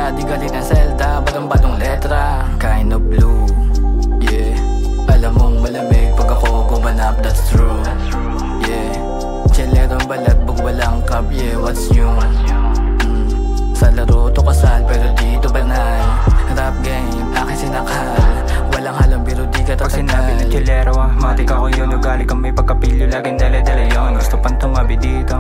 ka, di galit na Zelda, badong-badong letra. Kind of blue, yeah. Alam mong malamig pag ako gumanap, that's true, yeah. Chilerong balagbog, walang cup, yeah, what's new? Sa laro to kasal, pero dito banal. Rap game, aking sinakal. Walang halang biro, di ka tatagal. Pag sinabi ng chilero, matik ako yun. Ugali kang may pagkapilyo, laging dala-dala yun. Gusto pang tumabi dito,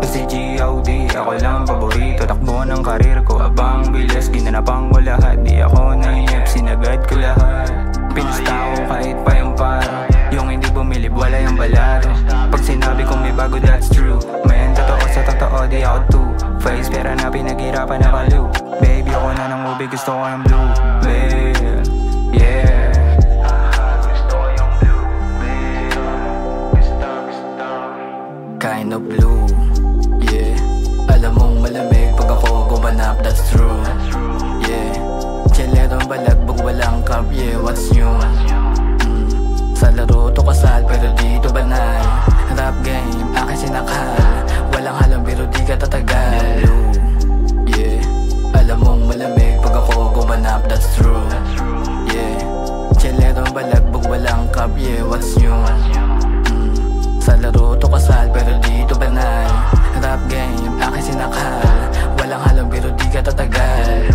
SCGOD, ako lang paborito. Takbo ng karir ko, abang bilis. Ginanapang ko lahat, di ako nainip, sinagad ko lahat. Pinusta ko kahit pa yung paro, yung hindi bumilib, wala yung balado. Pag sinabi kong may bago, that's true. Man, totoo sa totoo, di ako two-face. Pero na pinaghirapan na kalu. Baby, ako na ng ube, gusto ko ng blue whale, yeah. Kind of blue, yeah. Alam mong malamig pag ako gumanap, that's true, yeah. Chilerong balagbog, walang cup, yeah, what's new? Sa laro to kasal, pero dito banal. Rap game, aking sinakal. Walang halang biro, di ka tatagal. Yeah, alam mong malamig pag ako gumanap, that's true, yeah. Chilerong balagbog, walang cup, yeah, what's new? Sa laro to kasal, pero dito banal. Rap game, aking sinakal. Walang halang biro, di ka tatagal.